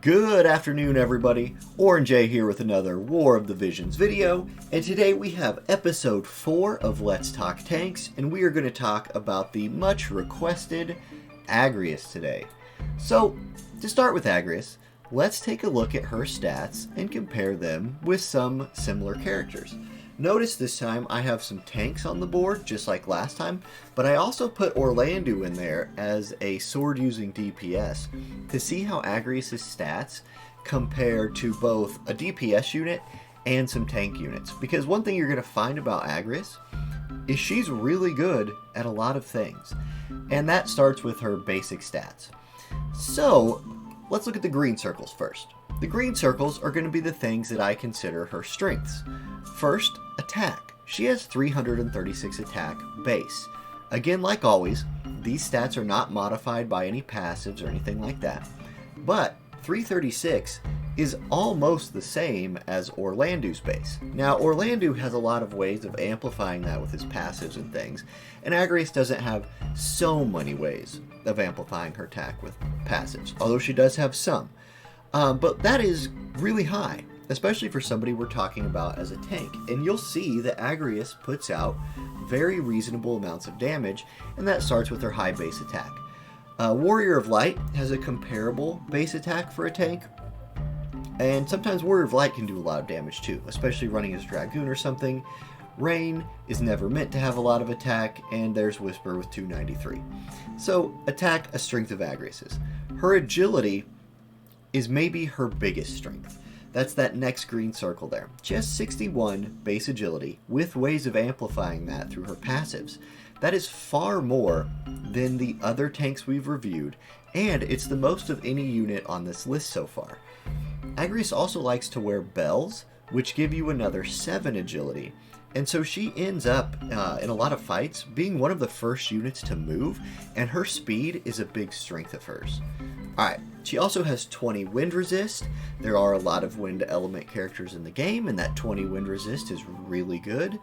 Good afternoon, everybody. Auronnj here with another War of the Visions video, and today we have episode 4 of Let's Talk Tanks, and we are going to talk about the much requested Agrias today. So, to start with Agrias, let's take a look at her stats and compare them with some similar characters. Notice this time I have some tanks on the board, just like last time, but I also put Auronnj in there as a sword-using DPS to see how Agrias' stats compare to both a DPS unit and some tank units. Because one thing you're going to find about Agrias is she's really good at a lot of things, and that starts with her basic stats. So, let's look at the green circles first. The green circles are going to be the things that I consider her strengths. First, attack. She has 336 attack base. Again, like always, these stats are not modified by any passives or anything like that. But 336 is almost the same as Auronnj's base. Now, Auronnj has a lot of ways of amplifying that with his passives and things, and Agrias doesn't have so many ways of amplifying her attack with passives, although she does have some. But that is really high, especially for somebody we're talking about as a tank. And you'll see that Agrias puts out very reasonable amounts of damage, and that starts with her high base attack. Warrior of Light has a comparable base attack for a tank, and sometimes Warrior of Light can do a lot of damage too, especially running as Dragoon or something. Rain is never meant to have a lot of attack, and there's Whisper with 293. So, attack, a strength of Agrias's. Her agility is maybe her biggest strength. That's that next green circle there. She has 61 base agility with ways of amplifying that through her passives. That is far more than the other tanks we've reviewed, and it's the most of any unit on this list so far. Agrias also likes to wear bells, which give you another 7 agility, and so she ends up, in a lot of fights, being one of the first units to move, and her speed is a big strength of hers. Alright, she also has 20 wind resist. There are a lot of wind element characters in the game, and that 20 wind resist is really good.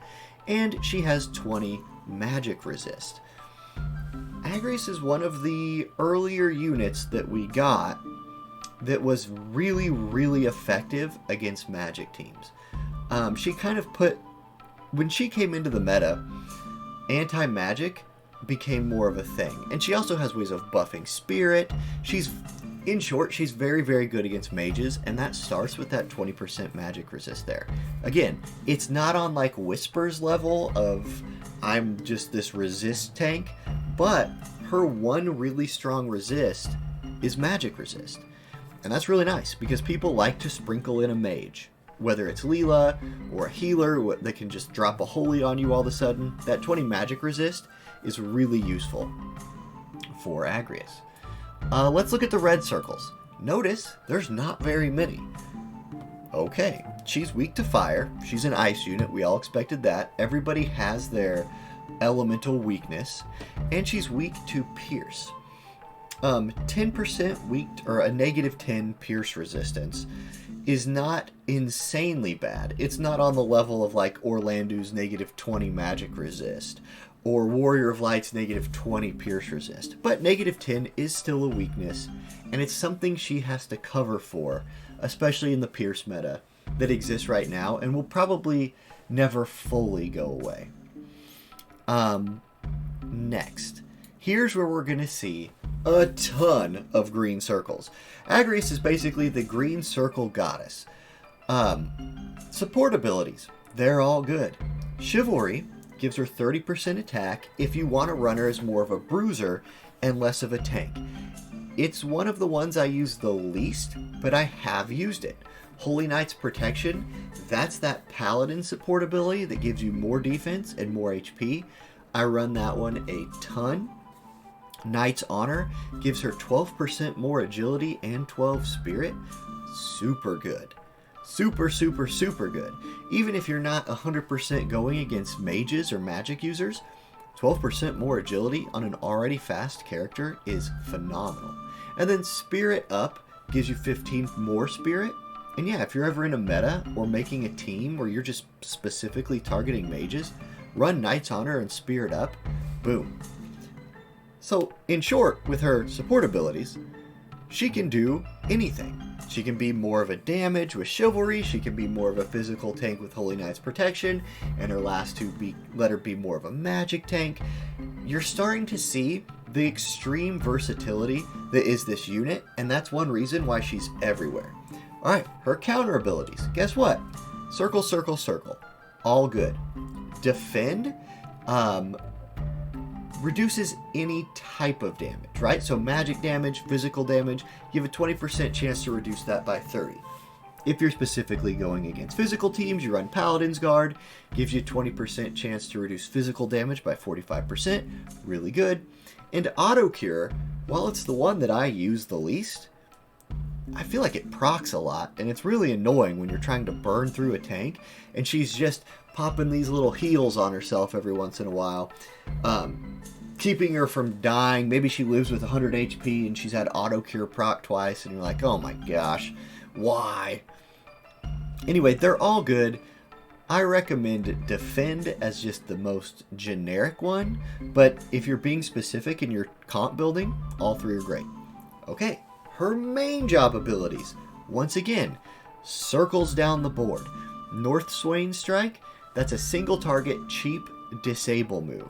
And she has 20 magic resist. Agrias is one of the earlier units that we got that was really, really effective against magic teams. She kind of put, when she came into the meta, anti-magic became more of a thing. And she also has ways of buffing spirit. In short, she's very, very good against mages, and that starts with that 20% magic resist there. Again, it's not on like Whisper's level of I'm just this resist tank, but her one really strong resist is magic resist. And that's really nice, because people like to sprinkle in a mage. Whether it's Leela or a healer that can just drop a holy on you all of a sudden, that 20 magic resist is really useful for Agrias. Let's look at the red circles. Notice there's not very many. Okay, she's weak to fire. She's an ice unit. We all expected that. Everybody has their elemental weakness. And she's weak to pierce. 10% weak, or a negative 10 pierce resistance is not insanely bad. It's not on the level of like Auronnj's negative 20 magic resist or Warrior of Light's negative 20 pierce resist. But negative 10 is still a weakness, and it's something she has to cover for, especially in the pierce meta that exists right now and will probably never fully go away. Next, here's where we're going to see a ton of green circles. Agrias is basically the green circle goddess. Support abilities, they're all good. Chivalry gives her 30% attack if you want to run her as more of a bruiser and less of a tank. It's one of the ones I use the least, but I have used it. Holy Knight's Protection, that's that Paladin support ability that gives you more defense and more HP. I run that one a ton. Knight's Honor gives her 12% more agility and 12 spirit. Super good. Super, super, super good. Even if you're not 100% going against mages or magic users, 12% more agility on an already fast character is phenomenal. And then Spirit Up gives you 15 more spirit. And yeah, if you're ever in a meta or making a team where you're just specifically targeting mages, run Knight's Honor and Spirit Up. Boom. So, in short, with her support abilities, she can do anything. She can be more of a damage with Chivalry, she can be more of a physical tank with Holy Knight's Protection, and her last two let her be more of a magic tank. You're starting to see the extreme versatility that is this unit, and that's one reason why she's everywhere. Alright, her counter abilities. Guess what? Circle, circle, circle. All good. Defend reduces any type of damage, right? So magic damage, physical damage, you have a 20% chance to reduce that by 30. If you're specifically going against physical teams, you run Paladin's Guard, gives you a 20% chance to reduce physical damage by 45%, really good. And Auto Cure, while it's the one that I use the least, I feel like it procs a lot, and it's really annoying when you're trying to burn through a tank, and she's just popping these little heals on herself every once in a while, keeping her from dying. Maybe she lives with 100 HP and she's had Auto Cure proc twice, and you're like, oh my gosh, why? Anyway, they're all good. I recommend Defend as just the most generic one, but if you're being specific in your comp building, all three are great. Okay, her main job abilities, once again, circles down the board. North Swain Strike, that's a single target, cheap disable move.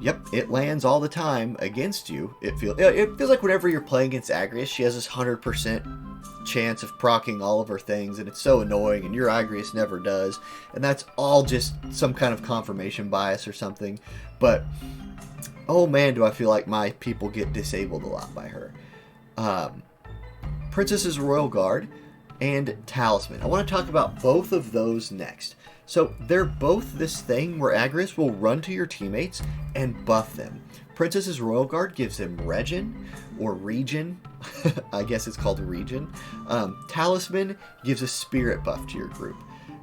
Yep, it lands all the time against you. It feels like whenever you're playing against Agrias, she has this 100% chance of proccing all of her things, and it's so annoying, and your Agrias never does. And that's all just some kind of confirmation bias or something. But, oh man, do I feel like my people get disabled a lot by her. Princess's Royal Guard and Talisman. I want to talk about both of those next. So they're both this thing where Agrias will run to your teammates and buff them. Princess's Royal Guard gives them Regen, or Regen. I guess it's called Regen. Talisman gives a spirit buff to your group.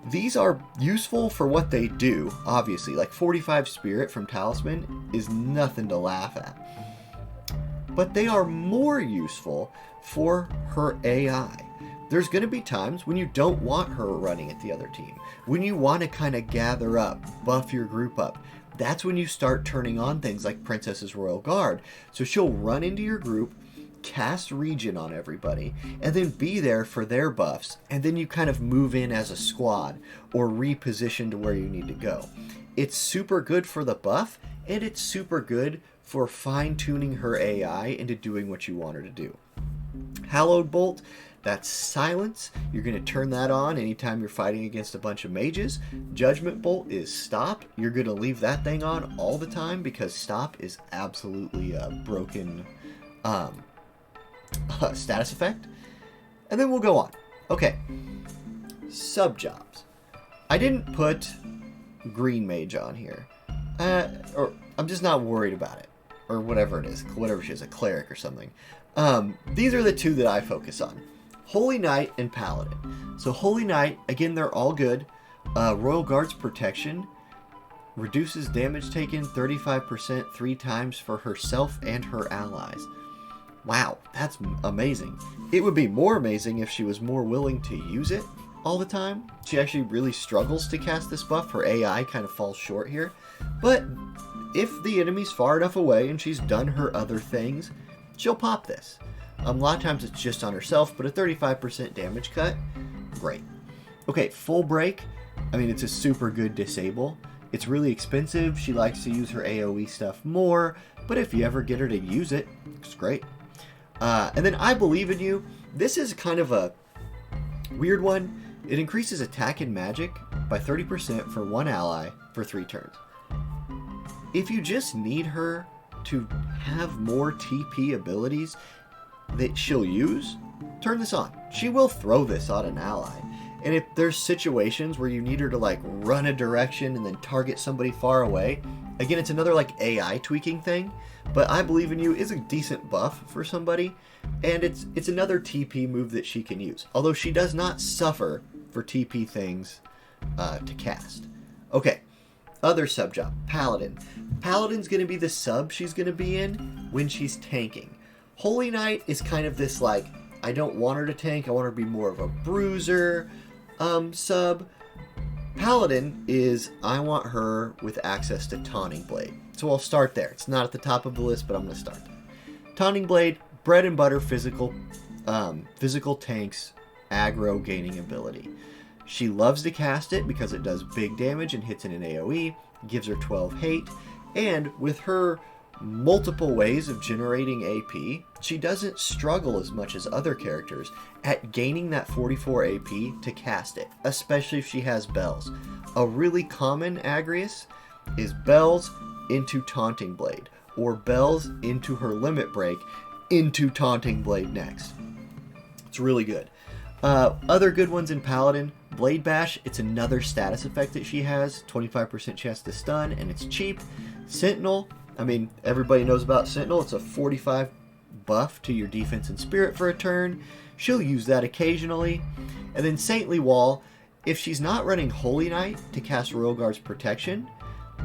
These are useful for what they do, obviously. Like 45 spirit from Talisman is nothing to laugh at. But they are more useful for her AI. There's going to be times when you don't want her running at the other team. When you want to kind of gather up, buff your group up. That's when you start turning on things like Princess's Royal Guard. So she'll run into your group, cast Regen on everybody, and then be there for their buffs. And then you kind of move in as a squad or reposition to where you need to go. It's super good for the buff, and it's super good for fine-tuning her AI into doing what you want her to do. Hallowed Bolt, that's silence. You're going to turn that on anytime you're fighting against a bunch of mages. Judgment Bolt is stop. You're going to leave that thing on all the time because stop is absolutely a broken status effect. And then we'll go on. Okay. Sub-jobs. I didn't put Green Mage on here. Or I'm just not worried about it. Or whatever it is. Whatever she is, a cleric or something. These are the two that I focus on. Holy Knight and Paladin. So Holy Knight, again, they're all good. Royal Guard's Protection reduces damage taken 35% 3 times for herself and her allies. Wow, that's amazing. It would be more amazing if she was more willing to use it all the time. She actually really struggles to cast this buff. Her AI kind of falls short here. But if the enemy's far enough away and she's done her other things, she'll pop this. A lot of times it's just on herself, but a 35% damage cut, great. Okay, Full Break, I mean, it's a super good disable. It's really expensive. She likes to use her AoE stuff more, but if you ever get her to use it, it's great. And then I Believe in You. This is kind of a weird one. It increases attack and magic by 30% for one ally for 3 turns. If you just need her to have more TP abilities that she'll use, turn this on. She will throw this on an ally. And if there's situations where you need her to like run a direction and then target somebody far away, again, it's another like AI tweaking thing, but I Believe in You is a decent buff for somebody, and it's another TP move that she can use. Although she does not suffer for TP things to cast. Okay, other sub job, Paladin. Paladin's going to be the sub she's going to be in when she's tanking. Holy Knight is kind of this like, I don't want her to tank, I want her to be more of a bruiser sub. Paladin is, I want her with access to Taunting Blade. So I'll start there. It's not at the top of the list, but I'm going to start there. Taunting Blade, bread and butter physical tanks, aggro gaining ability. She loves to cast it because it does big damage and hits in an AoE, gives her 12 hate, and with her multiple ways of generating AP, she doesn't struggle as much as other characters at gaining that 44 AP to cast it, especially if she has bells. A really common Agrias is bells into Taunting Blade, or bells into her Limit Break into Taunting Blade next. It's really good. Other good ones in Paladin, Blade Bash, it's another status effect that she has, 25% chance to stun, and it's cheap. Sentinel, I mean, everybody knows about Sentinel. It's a 45 buff to your defense and spirit for a turn. She'll use that occasionally. And then Saintly Wall, if she's not running Holy Knight to cast Royal Guard's protection,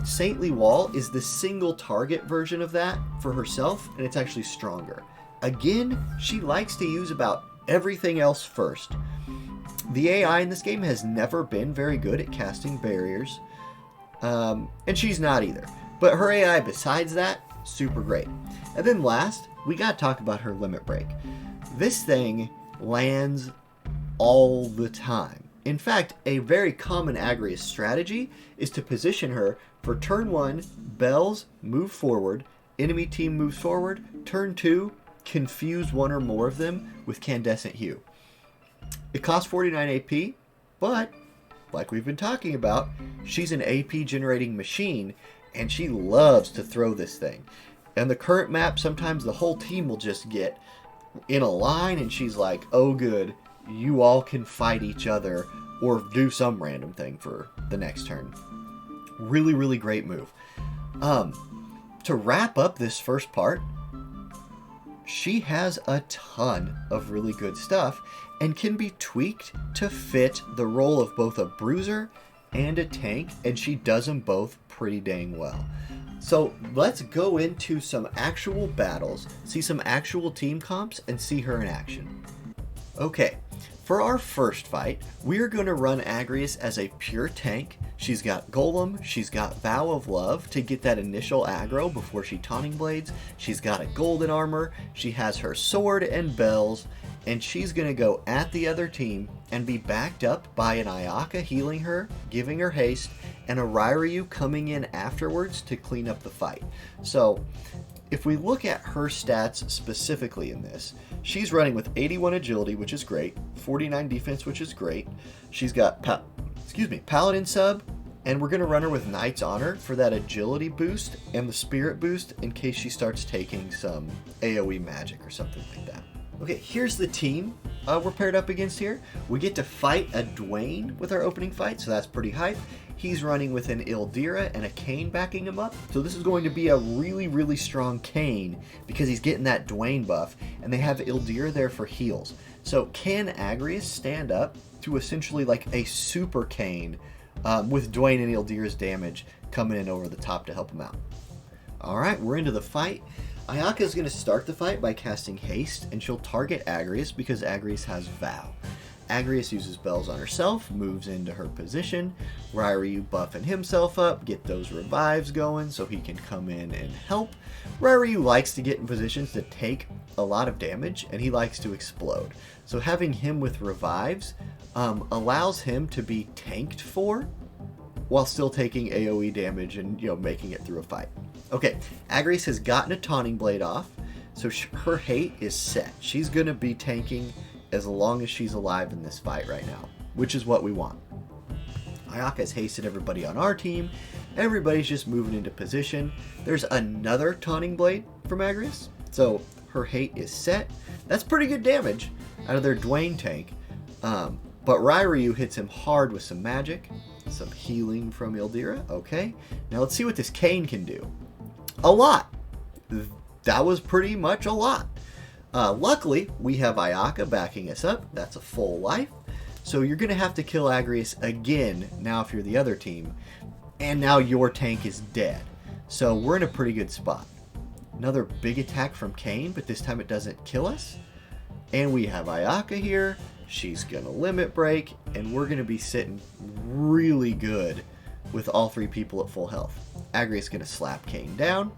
Saintly Wall is the single target version of that for herself, and it's actually stronger. Again, she likes to use about everything else first. The AI in this game has never been very good at casting barriers, and she's not either. But her AI, besides that, super great. And then last, we gotta talk about her Limit Break. This thing lands all the time. In fact, a very common Agrias strategy is to position her for turn 1, bells, move forward, enemy team moves forward, turn 2, confuse one or more of them with Candescent Hue. It costs 49 AP, but, like we've been talking about, she's an AP generating machine, and she loves to throw this thing. And the current map, sometimes the whole team will just get in a line, and she's like, oh good, you all can fight each other, or do some random thing for the next turn. Really, really great move. To wrap up this first part, she has a ton of really good stuff and can be tweaked to fit the role of both a bruiser and a tank, and she does them both pretty dang well. So let's go into some actual battles, see some actual team comps, and see her in action. Okay, for our first fight, we're going to run Agrias as a pure tank. She's got Golem, she's got Vow of Love to get that initial aggro before she Taunting Blades, she's got a golden armor, she has her sword and bells, and she's going to go at the other team and be backed up by an Ayaka healing her, giving her haste, and a Ryryu coming in afterwards to clean up the fight. So, if we look at her stats specifically in this, she's running with 81 agility, which is great, 49 defense, which is great. She's got Paladin sub, and we're going to run her with Knight's Honor for that agility boost and the spirit boost in case she starts taking some AoE magic or something like that. Okay, here's the team we're paired up against here. We get to fight a Dwayne with our opening fight, so that's pretty hype. He's running with an Ildira and a Kayn backing him up. So this is going to be a really, really strong Kayn because he's getting that Dwayne buff, and they have Ildira there for heals. So can Agrias stand up to essentially like a super Kayn with Dwayne and Ildira's damage coming in over the top to help him out? Alright, we're into the fight. Ayaka is going to start the fight by casting Haste, and she'll target Agrias because Agrias has Vow. Agrias uses bells on herself, moves into her position. Ryryu buffing himself up, get those revives going so he can come in and help. Ryryu likes to get in positions to take a lot of damage, and he likes to explode. So having him with revives allows him to be tanked for while still taking AoE damage and making it through a fight. Okay, Agrias has gotten a Taunting Blade off, so her hate is set. She's going to be tanking as long as she's alive in this fight right now, which is what we want. Ayaka has hasted everybody on our team. Everybody's just moving into position. There's another Taunting Blade from Agrias, so her hate is set. That's pretty good damage out of their Dwayne tank. But Ryryu hits him hard with some magic, some healing from Ildira. Okay, now let's see what this Kayn can do. A lot. That was pretty much a lot. Luckily, we have Ayaka backing us up. That's a full life. So you're going to have to kill Agrias again now if you're the other team. And now your tank is dead. So we're in a pretty good spot. Another big attack from Kayn, but this time it doesn't kill us. And we have Ayaka here. She's going to limit break. And we're going to be sitting really good with all 3 people at full health. Agrias going to slap Kayn down.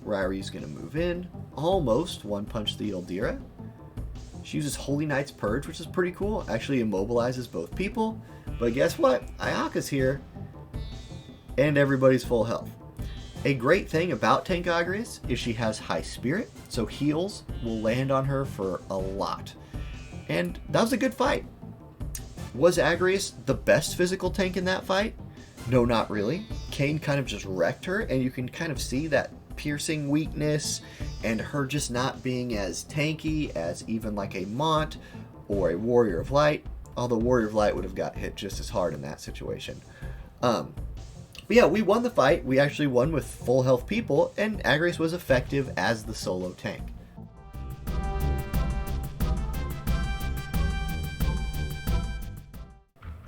Ryri's going to move in. Almost one-punch the Ildira. She uses Holy Knight's Purge, which is pretty cool. Actually immobilizes both people. But guess what? Ayaka's here. And everybody's full health. A great thing about Tank Agrias is she has high spirit, so heals will land on her for a lot. And that was a good fight. Was Agrias the best physical tank in that fight? No, not really. Kayn kind of just wrecked her, and you can kind of see that piercing weakness and her just not being as tanky as even like a Mont or a Warrior of Light, although Warrior of Light would have got hit just as hard in that situation. But yeah, we won the fight. We actually won with full health people, and Agrias was effective as the solo tank.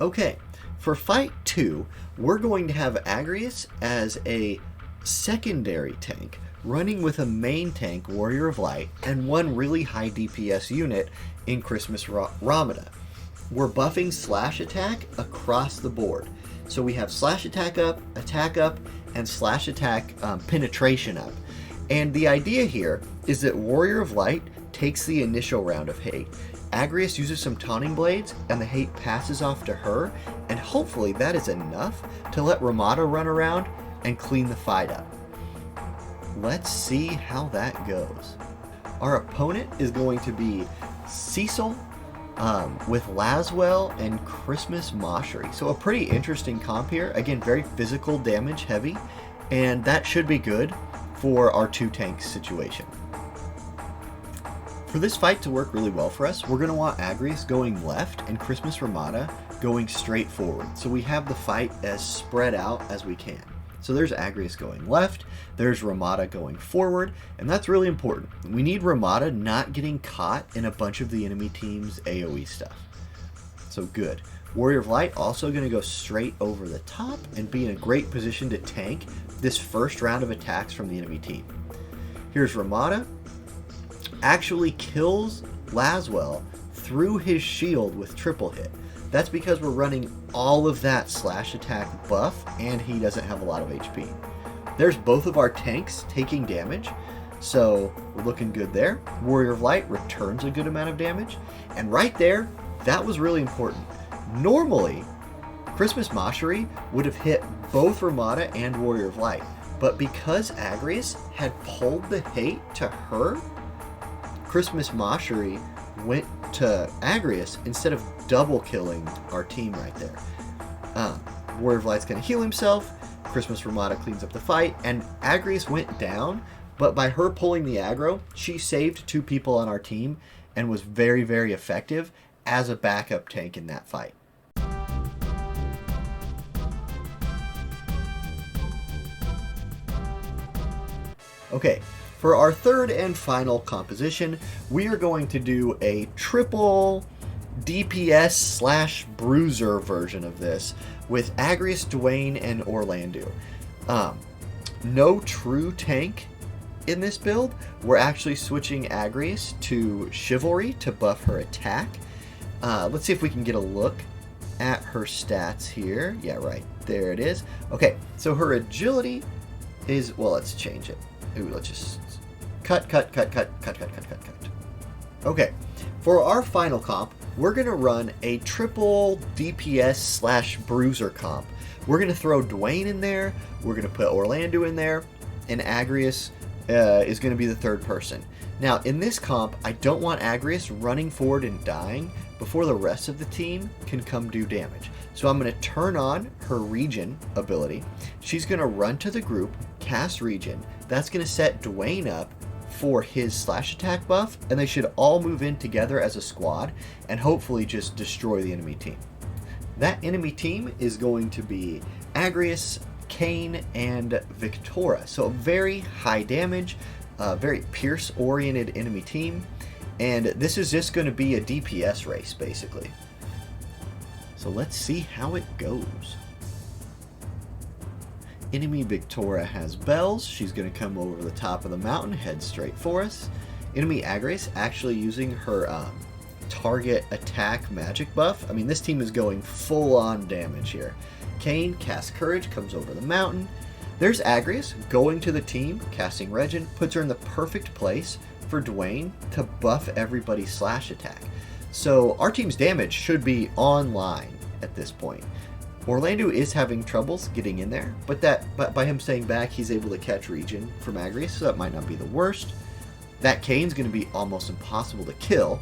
Okay, for fight 2, we're going to have Agrias as a secondary tank, running with a main tank, Warrior of Light, and one really high DPS unit in Christmas Ramada. We're buffing slash attack across the board. So we have slash attack up, and slash attack penetration up. And the idea here is that Warrior of Light takes the initial round of hate. Agrias uses some taunting blades, and the hate passes off to her, and hopefully that is enough to let Ramada run around and clean the fight up. Let's see how that goes. Our opponent is going to be Cecil with Laswell and Christmas Moshery. So a pretty interesting comp here. Again, very physical damage heavy, and that should be good for our 2 tanks situation. For this fight to work really well for us, we're going to want Agrias going left and Christmas Ramada going straight forward. So we have the fight as spread out as we can. So there's Agrias going left, there's Ramada going forward, and that's really important. We need Ramada not getting caught in a bunch of the enemy team's AoE stuff. So good. Warrior of Light also going to go straight over the top and be in a great position to tank this first round of attacks from the enemy team. Here's Ramada. Actually kills Laswell through his shield with triple hit. That's because we're running all of that slash attack buff, and he doesn't have a lot of HP. There's both of our tanks taking damage, so we're looking good there. Warrior of Light returns a good amount of damage, and right there, that was really important. Normally, Christmas Moshery would have hit both Ramada and Warrior of Light, but because Agrias had pulled the hate to her, Christmas Moshery went to Agrias instead of double killing our team right there. Warrior of Light's going to heal himself, Christmas Ramada cleans up the fight, and Agrias went down, but by her pulling the aggro, she saved 2 people on our team and was very, very effective as a backup tank in that fight. Okay. For our third and final composition, we are going to do a triple DPS slash Bruiser version of this with Agrias, Dwayne, and Orlando. No true tank in this build. We're actually switching Agrias to Chivalry to buff her attack. Let's see if we can get a look at her stats here. Yeah, right. There it is. Okay, so her agility is, well, let's change it. Ooh, let's just cut. Okay, for our final comp, we're going to run a triple DPS slash Bruiser comp. We're going to throw Dwayne in there, we're going to put Orlando in there, and Agrias is going to be the third person. Now, in this comp, I don't want Agrias running forward and dying before the rest of the team can come do damage. So I'm going to turn on her Regen ability. She's going to run to the group, cast Regen. That's going to set Dwayne up for his slash attack buff, and they should all move in together as a squad and hopefully just destroy the enemy team. That enemy team is going to be Agrias, Kayn, and Victoria. So a very high damage, very pierce-oriented enemy team, and this is just going to be a DPS race, basically. So let's see how it goes. Enemy Victoria has bells. She's going to come over the top of the mountain, head straight for us. Enemy Agrias actually using her target attack magic buff. I mean, this team is going full on damage here. Kayn casts Courage, comes over the mountain. There's Agrias going to the team, casting Regin, puts her in the perfect place for Dwayne to buff everybody's slash attack. So our team's damage should be online at this point. Orlando is having troubles getting in there, but by him staying back, he's able to catch Regen from Agrias, so that might not be the worst. That Kayn's going to be almost impossible to kill.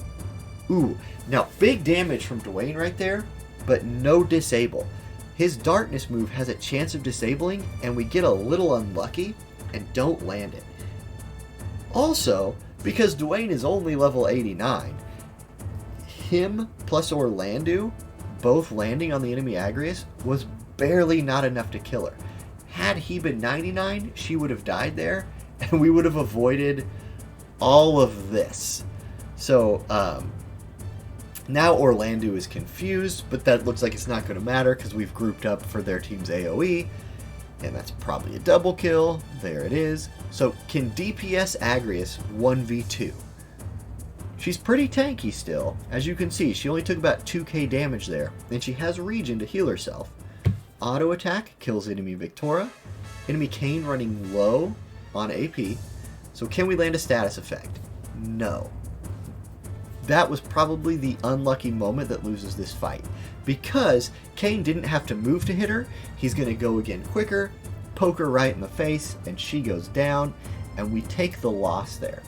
Ooh, now big damage from Dwayne right there, but no disable. His darkness move has a chance of disabling, and we get a little unlucky and don't land it. Also, because Dwayne is only level 89, him plus Orlando both landing on the enemy Agrias was barely not enough to kill her. Had he been 99, she would have died there, and we would have avoided all of this. So, now Orlando is confused, but that looks like it's not going to matter because we've grouped up for their team's AoE, and that's probably a double kill. There it is. So, can DPS Agrias 1v2? She's pretty tanky still. As you can see, she only took about 2k damage there, and she has Regen to heal herself. Auto attack kills enemy Victoria. Enemy Kayn running low on AP. So can we land a status effect? No. That was probably the unlucky moment that loses this fight. Because Kayn didn't have to move to hit her, he's going to go again quicker, poke her right in the face, and she goes down, and we take the loss there.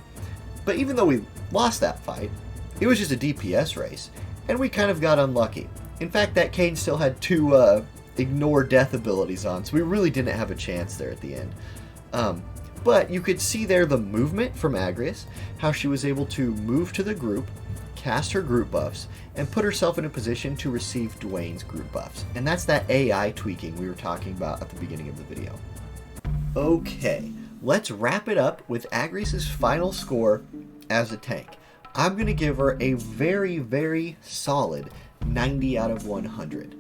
But even though we lost that fight, it was just a DPS race, and we kind of got unlucky. In fact, that Kayn still had two ignore death abilities on, so we really didn't have a chance there at the end. But you could see there the movement from Agrias, how she was able to move to the group, cast her group buffs, and put herself in a position to receive Dwayne's group buffs. And that's that AI tweaking we were talking about at the beginning of the video. Okay, let's wrap it up with Agrias' final score as a tank. I'm going to give her a very, very solid 90 out of 100.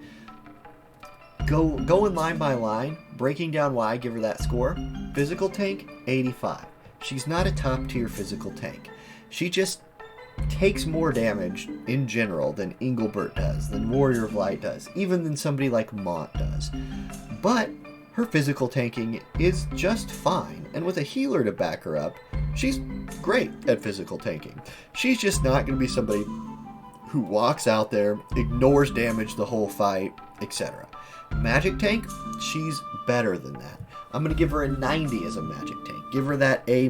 Going line by line, breaking down why I give her that score. Physical tank, 85. She's not a top tier physical tank. She just takes more damage in general than Engelbert does, than Warrior of Light does, even than somebody like Mont does. But her physical tanking is just fine, and with a healer to back her up, she's great at physical tanking. She's just not going to be somebody who walks out there, ignores damage the whole fight, etc. Magic tank, she's better than that. I'm going to give her a 90 as a magic tank. Give her that A-.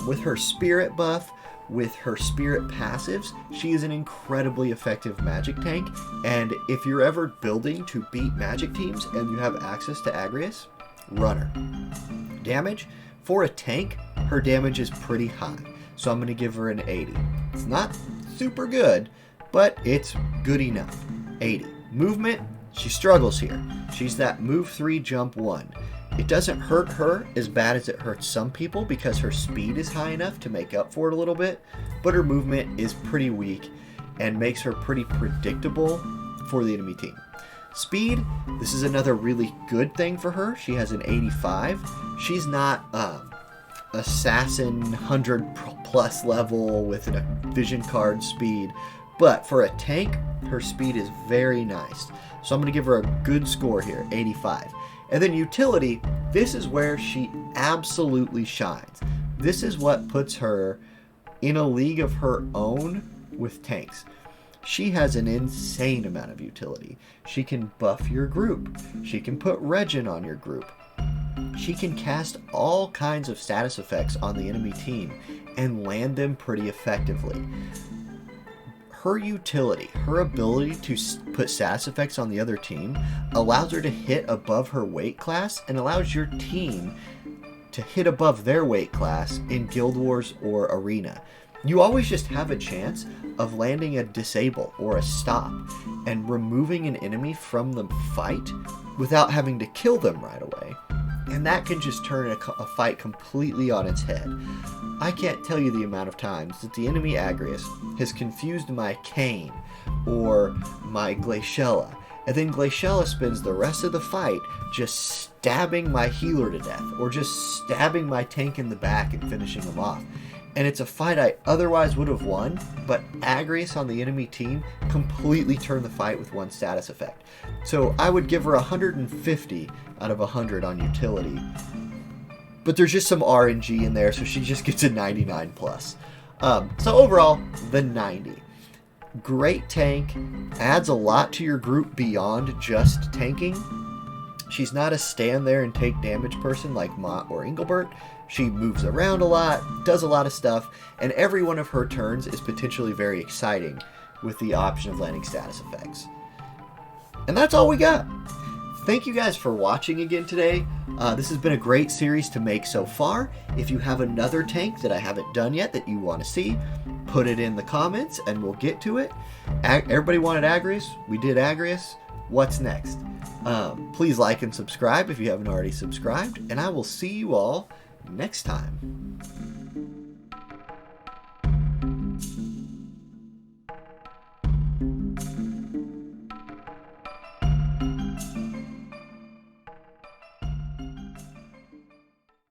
With her spirit buff, with her spirit passives, she is an incredibly effective magic tank. And if you're ever building to beat magic teams and you have access to Agrias, run her. Damage, for a tank, her damage is pretty high. So I'm going to give her an 80. It's not super good, but it's good enough. 80. Movement, she struggles here. She's that move 3, jump 1. It doesn't hurt her as bad as it hurts some people because her speed is high enough to make up for it a little bit, but her movement is pretty weak and makes her pretty predictable for the enemy team. Speed, this is another really good thing for her. She has an 85. She's not assassin 100 plus level with a vision card speed, but for a tank, her speed is very nice. So I'm going to give her a good score here, 85. And then utility, this is where she absolutely shines. This is what puts her in a league of her own with tanks. She has an insane amount of utility. She can buff your group. She can put Regin on your group. She can cast all kinds of status effects on the enemy team and land them pretty effectively. Her utility, her ability to put status effects on the other team allows her to hit above her weight class and allows your team to hit above their weight class in Guild Wars or Arena. You always just have a chance of landing a disable or a stop and removing an enemy from the fight without having to kill them right away. And that can just turn a fight completely on its head. I can't tell you the amount of times that the enemy Agrias has confused my Kayn or my Glaciella, and then Glaciella spends the rest of the fight just stabbing my healer to death, or just stabbing my tank in the back and finishing him off. and it's a fight I otherwise would have won, but Agrias on the enemy team completely turned the fight with one status effect. So I would give her 150 out of 100 on utility. But there's just some RNG in there, so she just gets a 99 plus. So overall, the 90. Great tank, adds a lot to your group beyond just tanking. She's not a stand there and take damage person like Mott or Engelbert. She moves around a lot, does a lot of stuff, and every one of her turns is potentially very exciting with the option of landing status effects. And that's all we got. Thank you guys for watching again today. This has been a great series to make so far. If you have another tank that I haven't done yet that you want to see, put it in the comments and we'll get to it. Everybody wanted Agrias. We did Agrias. What's next? Please like and subscribe if you haven't already subscribed, and I will see you all next time.